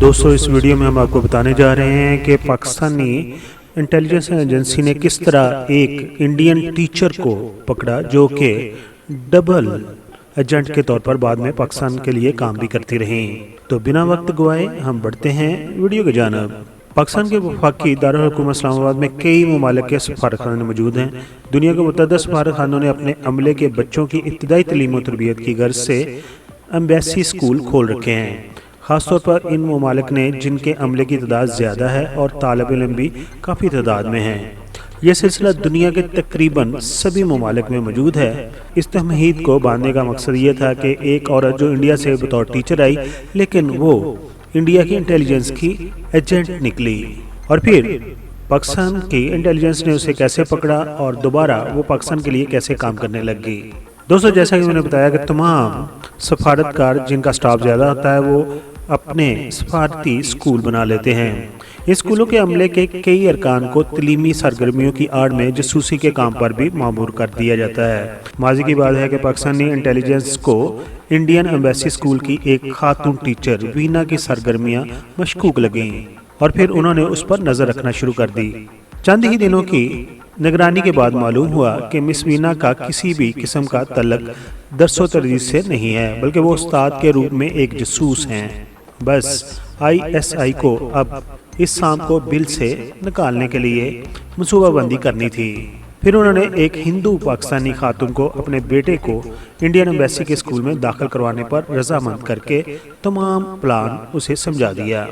दोस्तों इस वीडियो में हम आपको बताने जा रहे हैं कि पाकिस्तानी इंटेलिजेंस एजेंसी ने किस तरह एक इंडियन टीचर को पकड़ा जो कि डबल एजेंट के तौर पर बाद में पाकिस्तान के लिए काम भी करती रही। तो बिना वक्त गवाए हम बढ़ते हैं वीडियो की जानिब। पाकिस्तान के वफाकी दारुल हुकूमत इस्लामाबाद में कई ममालिक के सफारतखाने मौजूद हैं। दुनिया के मुतअद्दिद सफारतखानों ने अपने अमले के बच्चों की इब्तिदाई तालीम और तरबियत की गर्ज से एम्बेसी स्कूल खोल रखे हैं। ख़ासतौर पर इन ममालिक ने जिनके अमले की तादाद ज़्यादा है और तालिब इल्म भी काफ़ी तादाद में हैं। यह सिलसिला दुनिया के तकरीबन सभी ममालिक में मौजूद है। इस तमहीद को बांधने का मकसद ये था कि एक औरत जो इंडिया से बतौर टीचर आई लेकिन वो इंडिया की इंटेलिजेंस की एजेंट निकली और फिर पाकिस्तान की इंटेलिजेंस ने उसे कैसे पकड़ा और दोबारा वो पाकिस्तान के लिए कैसे काम करने लग गई। दोस्तों जैसा कि मैंने बताया कि तमाम सफारतकार जिनका स्टाफ ज़्यादा होता है वो अपने सफारती स्कूल बना लेते हैं। इस स्कूलों के अमले के कई अरकान को तलीमी सरगर्मियों की आड़ में जासूसी के काम पर भी मामूर कर दिया जाता है। माजी की बात है कि पाकिस्तानी इंटेलिजेंस को इंडियन एम्बेसी स्कूल की एक खातून टीचर वीना की सरगर्मियां मशकूक लगीं और फिर उन्होंने उस पर नज़र रखना शुरू कर दी। चंद ही दिनों की निगरानी के बाद मालूम हुआ कि मिस वीना का किसी भी किस्म का तल्लक दरसो तदरीस से नहीं है, बल्कि वो उस्ताद के रूप में एक जासूस हैं। बस ISI को अब इस शाम को बिल से निकालने के लिए मनसूबाबंदी करनी थी। फिर उन्होंने एक हिंदू पाकिस्तानी खातून को अपने बेटे को इंडियन एम्बेसी के स्कूल में दाखिल करवाने पर रजामंद करके तमाम प्लान उसे समझा दिया।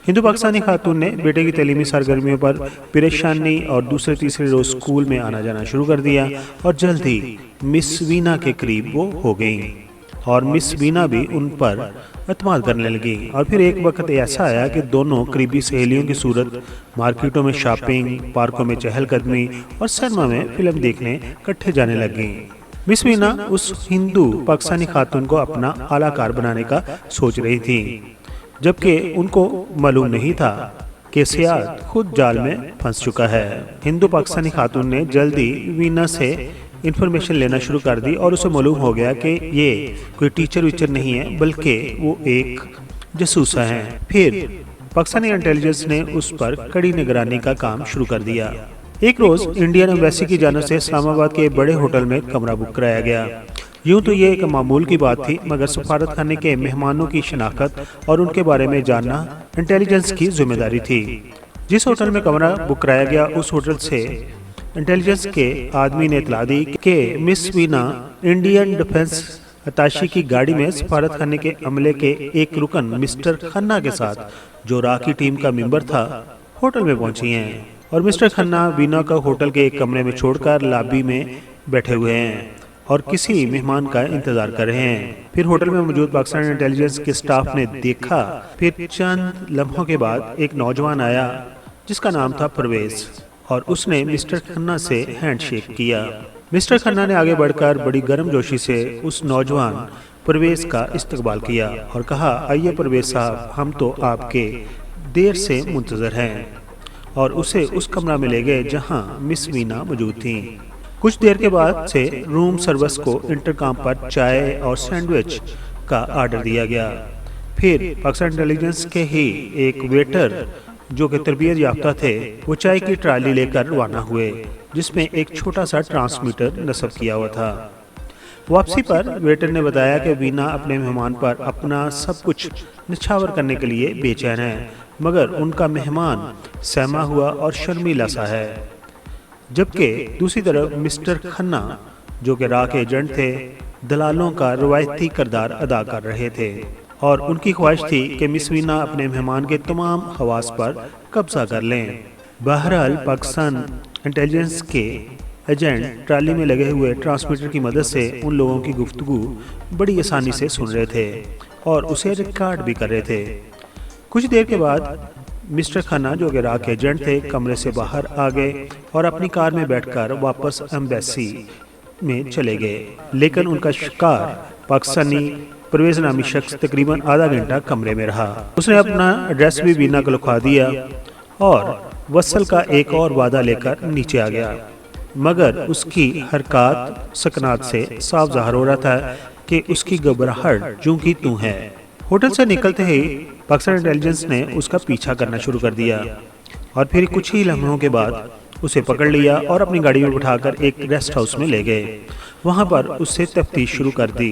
हिंदू पाकिस्तानी खातून ने बेटे की तालीमी सरगर्मियों पर परेशानी और दूसरे तीसरे रोज स्कूल में आना जाना शुरू कर दिया और जल्द ही मिस वीना के करीब वो हो गई और मिस वीना भी उन पर एतमाद करने लगी। और फिर एक वक्त ऐसा आया कि दोनों करीबी सहेलियों की सूरत मार्केटों में शॉपिंग, पार्कों में चहलकदमी और सिनेमा में फिल्म देखने इकट्ठे जाने लगी। मिस वीना उस हिंदू पाकिस्तानी खातून को अपना आलाकार बनाने का सोच रही थी, जबकि उनको मालूम नहीं था कि सियाद खुद जाल में फंस चुका है। हिंदू पाकिस्तानी खातून ने जल्दी वीना से इन्फॉर्मेशन लेना शुरू कर दी और उसे मालूम हो गया कि ये कोई टीचर वीचर नहीं है बल्कि वो एक जासूसा है। फिर पाकिस्तानी इंटेलिजेंस ने उस पर कड़ी निगरानी का काम शुरू कर दिया। एक रोज इंडियन एम्बेसी की जानिब से इस्लामाबाद के बड़े होटल में कमरा बुक कराया गया। यूं तो ये एक मामूल की बात थी, मगर सफारत खाने के मेहमानों की शनाख्त और उनके बारे में जानना इंटेलिजेंस की जिम्मेदारी थी। जिस होटल में कमरा बुक कराया गया उस होटल से इंटेलिजेंस के आदमी ने इतला दी कि miss Veena Indian defence attaché की गाड़ी में सफारत खाने के अमले के एक रुकन मिस्टर खन्ना के साथ, जो राकी टीम का मेंबर था, होटल में पहुंची हैं और मिस्टर खन्ना वीना का होटल के एक कमरे में छोड़कर लॉबी में बैठे हुए हैं और किसी मेहमान का इंतजार कर रहे हैं। फिर होटल में मौजूद पाकिस्तानी इंटेलिजेंस के स्टाफ ने देखा। फिर चंद लम्हों के बाद एक नौजवान आया जिसका नाम था परवेज और उसने मिस्टर खन्ना से हैंडशेक किया। मिस्टर खन्ना ने आगे बढ़कर बड़ी गर्मजोशी से उस नौजवान परवेज का इस्तकबाल किया और कहा, आइए परवेज साहब, हम तो आपके देर से मुंतजर हैं, और उसे उस कमरा में ले गए जहां मिस वीना मौजूद थी। कुछ देर के बाद से रूम सर्विस को इंटरकॉम पर चाय और सैंडविच का आर्डर दिया गया। फिर पाकिस्तान इंटेलिजेंस के ही एक वेटर जो कि तरबियत याफ्ता थे वो चाय की ट्राली लेकर रवाना हुए जिसमें एक छोटा सा ट्रांसमीटर नस्ब किया हुआ था। वापसी पर वेटर ने बताया कि वीना अपने मेहमान पर अपना सब कुछ निछावर करने के लिए बेचैन है, मगर उनका मेहमान सहमा हुआ और शर्मीला सा है। जबकि दूसरी तरफ मिस्टर खन्ना जो कि राह के एजेंट थे, दलालों का रवायती किरदार अदा कर रहे थे और उनकी ख्वाहिश थी कि मिस वीना अपने मेहमान के तमाम खवास पर कब्जा कर लें। बहरहाल पाकिस्तान इंटेलिजेंस के एजेंट ट्राली में लगे हुए ट्रांसमीटर की मदद से उन लोगों की गुफ्तगू बड़ी आसानी से सुन रहे थे और उसे रिकॉर्ड भी कर रहे थे। कुछ देर के बाद मिस्टर खन्ना जो कि राह के एजेंट थे कमरे से बाहर आ गए और अपनी कार में बैठकर वापस एम्बेसी में चले गए, लेकिन उनका शिकार पाकिस्तानी परवेज नामी शख्स तकरीबन आधा घंटा कमरे में रहा। उसने अपना एड्रेस भी वीना को लिखवा दिया और वसल का एक और वादा लेकर नीचे आ गया, मगर उसकी हरकत सकनात से साफ ज़ाहिर हो रहा था कि उसकी घबराहट जो कि तू है। होटल से निकलते ही पाकिस्तान इंटेलिजेंस ने उसका पीछा करना शुरू कर दिया और फिर कुछ ही लम्हों के बाद उसे पकड़ लिया और अपनी गाड़ी में बिठाकर एक रेस्ट हाउस में ले गए। वहां पर उससे तफ्तीश शुरू कर दी।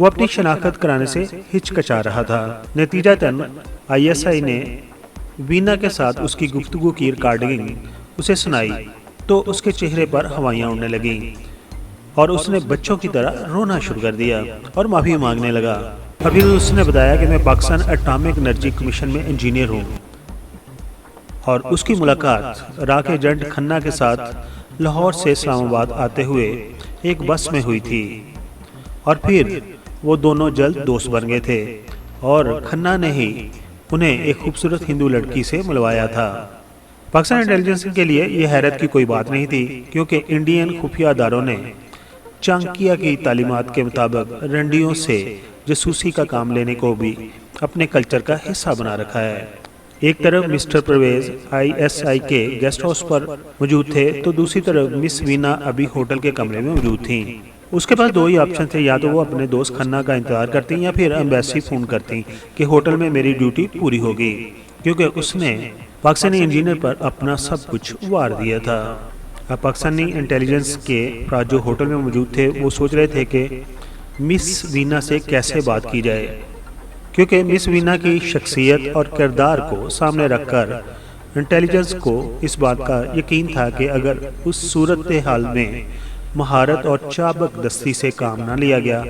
वो अपनी शनाख्त कराने से हिचकिचा रहा था। नतीजतन ISI ने वीना के साथ उसकी गुफ्तगू की रिकॉर्डिंग उसे सुनाई तो उसके चेहरे पर हवाइयाँ उड़ने लगीं और उसने बच्चों की तरह रोना शुरू कर दिया और माफ़ी मांगने लगा। और फिर उसने बताया कि मैं पाकिस्तान एटॉमिक एनर्जी कमीशन में इंजीनियर हूँ और उसकी मुलाकात राक एजेंट खन्ना के साथ लाहौर से इस्लामाबाद आते हुए एक बस में हुई थी और फिर वो दोनों जल्द दोस्त बन गए थे और खन्ना ने ही उन्हें एक खूबसूरत हिंदू लड़की से मिलवाया था। पाकिस्तान इंटेलिजेंस के लिए यह हैरत की कोई बात नहीं थी क्योंकि इंडियन खुफिया अदारों ने चांकिया की तालीमात के मुताबिक रंडियों से जासूसी का काम लेने को भी अपने कल्चर का हिस्सा बना रखा है। एक तरफ मिस्टर परवेज ISI के गेस्ट हाउस पर मौजूद थे तो दूसरी तरफ मिस वीना अभी होटल के कमरे में मौजूद थीं। उसके पास दो ही ऑप्शन थे, या तो वो अपने दोस्त खन्ना का इंतजार करती या फिर एम्बेसी फ़ोन करती कि होटल में मेरी ड्यूटी पूरी होगी, क्योंकि उसने पाकिस्तानी इंजीनियर पर अपना सब कुछ वार दिया था। अब पाकिस्तानी इंटेलिजेंस के अफराद जो होटल में मौजूद थे वो सोच रहे थे कि मिस वीना से कैसे बात की जाए, क्योंकि मिस वीना की शख्सियत और किरदार को सामने रखकर इंटेलिजेंस को इस बात का यकीन था कि अगर उस सूरत हाल में महारत और चाबक दस्ती से काम न लिया गया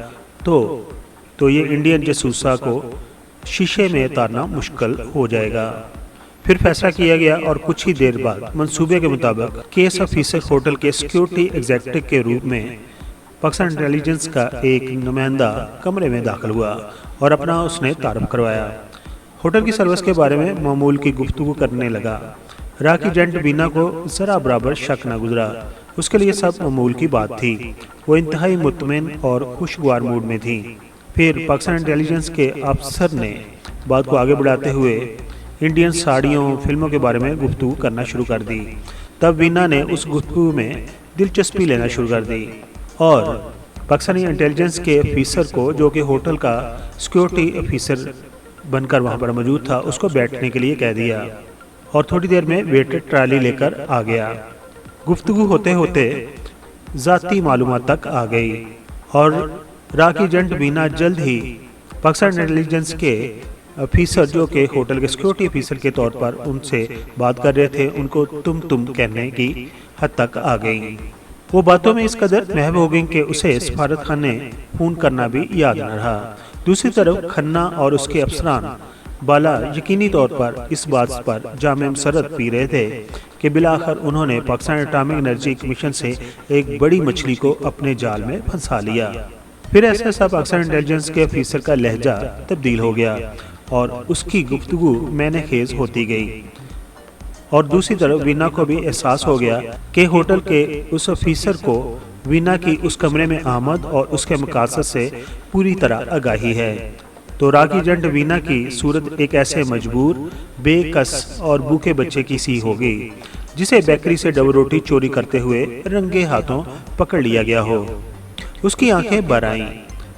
तो ये इंडियन जासूसा को शीशे में उतारना मुश्किल हो जाएगा। फिर फैसला किया गया और कुछ ही देर बाद मंसूबे के मुताबिक केस ऑफिसर होटल के सिक्योरिटी एग्जीक्यूटिव के रूप में पाकिस्तान इंटेलिजेंस का एक नुमाइंदा कमरे में दाखिल हुआ और अपना उसने तारुफ करवाया। होटल की सर्विस के बारे में मामूल की गुफ्तगू करने लगा। राक एजेंट वीना को ज़रा बराबर शक न गुजरा, उसके लिए सब मामूल की बात थी। वो इंतहाई मुतमिन और खुशगवार मूड में थी। फिर पाकिस्तान इंटेलिजेंस के अफसर ने बात को आगे बढ़ाते हुए इंडियन साड़ियों फिल्मों के बारे में गुफ्तगू करना शुरू कर दी। तब वीना ने उस गुफ्तगू में दिलचस्पी लेना शुरू कर दी और पाकिस्तानी इंटेलिजेंस के ऑफिसर को, जो कि होटल का सिक्योरिटी ऑफिसर बनकर वहां पर मौजूद था, उसको बैठने के लिए कह दिया और थोड़ी देर में वेटर ट्राली लेकर आ गया। गुफ्तगू होते होते ज़ाती मालूमात तक आ गई और राक एजेंट वीना जल्द ही पाकिस्तान इंटेलिजेंस के ऑफिसर, जो कि होटल के सिक्योरिटी ऑफिसर के तौर पर उनसे बात कर रहे थे, उनको तुम कहने की हद तक आ गई। वो बातों में इस कदर महव हो गई कि उसे सफारत खाने फ़ोन करना भी याद न रहा। दूसरी तरफ खन्ना और उसके अफसरान बाला यकीनी तौर पर इस बात पर जामे मसरत पी रहे थे कि बिलाखिर उन्होंने पाकिस्तान एटॉमिक एनर्जी कमीशन से एक बड़ी मछली को अपने जाल में फंसा लिया। फिर ऐसा ऐसा पाकिस्तान इंटेलिजेंस के ऑफिसर का लहजा तब्दील हो गया और उसकी गुफ्तगू मैंने खेज होती गई और दूसरी तरफ वीना को भी एहसास हो गया कि होटल के उस ऑफिसर को वीना की उस कमरे में आमद और उसके मकासद से पूरी तरह आगाही है। तो राक एजेंट वीना की सूरत एक ऐसे मजबूर, बेकस और भूखे बच्चे की सी हो गई जिसे बेकरी से डबल रोटी चोरी करते हुए रंगे हाथों पकड़ लिया गया हो। उसकी आंखें भर आईं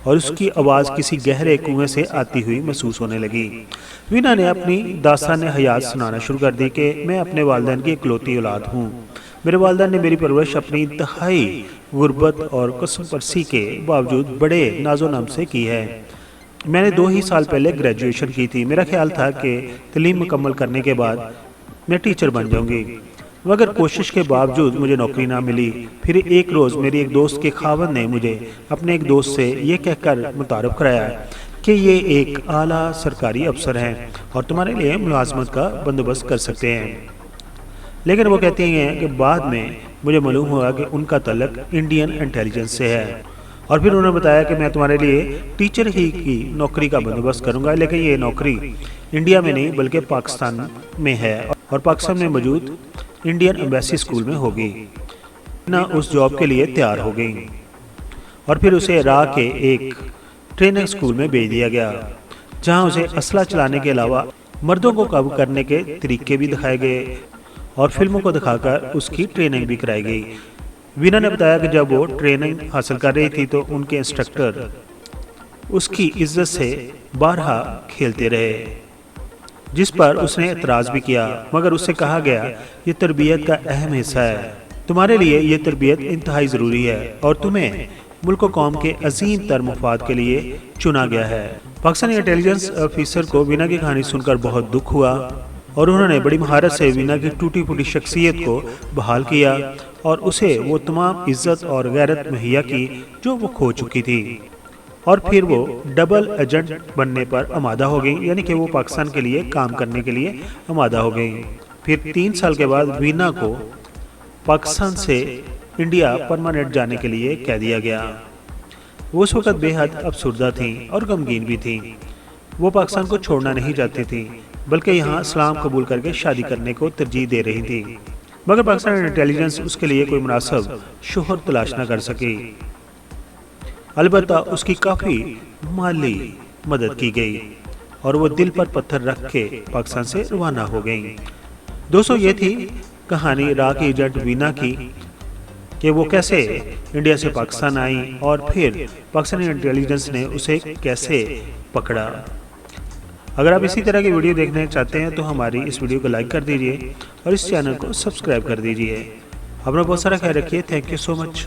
और उसकी आवाज़ किसी गहरे कुएं से आती हुई महसूस होने लगी। वीना ने अपनी दास्तान हयात सुनाना शुरू कर दी कि मैं अपने वालिदैन की इकलौती औलाद हूँ। मेरे वालिदैन ने मेरी परवरिश अपनी इंतहाई गुर्बत और कसम परसी के बावजूद बड़े नाजो नम से की है। मैंने 2 ही साल पहले ग्रेजुएशन की थी। मेरा ख्याल था कि तालीम मुकम्मल करने के बाद मैं टीचर बन जाऊंगी, मगर कोशिश के बावजूद मुझे नौकरी ना मिली। फिर एक रोज़ मेरी एक दोस्त के खावंद ने मुझे अपने एक दोस्त से ये कहकर मुतारफ़ कराया कि ये एक आला सरकारी अफसर हैं और तुम्हारे लिए मुलाजमत का बंदोबस्त कर सकते हैं। लेकिन वो कहती हैं कि बाद में मुझे मालूम हुआ कि उनका तल्लक इंडियन इंटेलिजेंस से है और फिर उन्होंने बताया कि मैं तुम्हारे लिए टीचर ही की नौकरी का बंदोबस्त करूंगा, लेकिन ये नौकरी इंडिया में नहीं बल्कि पाकिस्तान में है और पाकिस्तान में मौजूद इंडियन एम्बेसी स्कूल में होगी। ना उस जॉब के लिए तैयार हो गई और फिर उसे राह के एक ट्रेनिंग स्कूल में भेज दिया गया, जहां उसे असला चलाने के अलावा मर्दों को काबू करने के तरीके भी दिखाए गए और फिल्मों को दिखाकर उसकी ट्रेनिंग भी कराई गई। वीना ने बताया कि जब वो ट्रेनिंग हासिल कर रही थी तो उनके इंस्ट्रक्टर उसकी इज्जत से बारहा खेलते रहे جس پر اس نے اعتراض بھی کیا، مگر اس سے کہا گیا یہ تربیت کا اہم حصہ ہے، تمہارے لیے یہ تربیت انتہائی ضروری ہے اور تمہیں ملک و قوم کے عظیم تر مفاد کے لیے چنا گیا ہے۔ پاکستانی انٹیلیجنس آفیسر کو وینا کی کہانی سن کر بہت دکھ ہوا اور انہوں نے بڑی مہارت سے وینا کی ٹوٹی پھوٹی شخصیت کو بحال کیا اور اسے وہ تمام عزت اور غیرت مہیا کی جو وہ کھو چکی تھی، اور پھر وہ ڈبل ایجنٹ بننے پر آمادہ ہو گئی، یعنی کہ وہ پاکستان کے لیے کام کرنے کے لیے آمادہ ہو گئی۔ پھر 3 سال کے بعد وینا کو پاکستان سے انڈیا پرماننٹ جانے کے لیے کہہ دیا گیا۔ وہ اس وقت بے حد افسردہ تھیں اور غمگین بھی تھیں۔ وہ پاکستان کو چھوڑنا نہیں چاہتی تھیں بلکہ یہاں اسلام قبول کر کے شادی کرنے کو ترجیح دے رہی تھی، مگر پاکستان انٹیلیجنس اس کے لیے کوئی مناسب شوہر تلاش نہ کر سکی۔ البتہ اس کی کافی مالی مدد کی گئی اور وہ دل پر پتھر رکھ کے پاکستان سے روانہ ہو گئیں۔ دوستو، یہ تھی کہانی عراق کی ایجنٹ وینا کی کہ وہ کیسے انڈیا سے پاکستان آئیں اور پھر پاکستانی انٹیلیجنس نے اسے کیسے پکڑا۔ اگر آپ اسی طرح کی ویڈیو دیکھنا چاہتے ہیں تو ہماری اس ویڈیو کو لائک کر دیجئے اور اس چینل کو سبسکرائب کر دیجئے۔ اپنا بہت سارا خیال رکھیے۔ Thank you so much.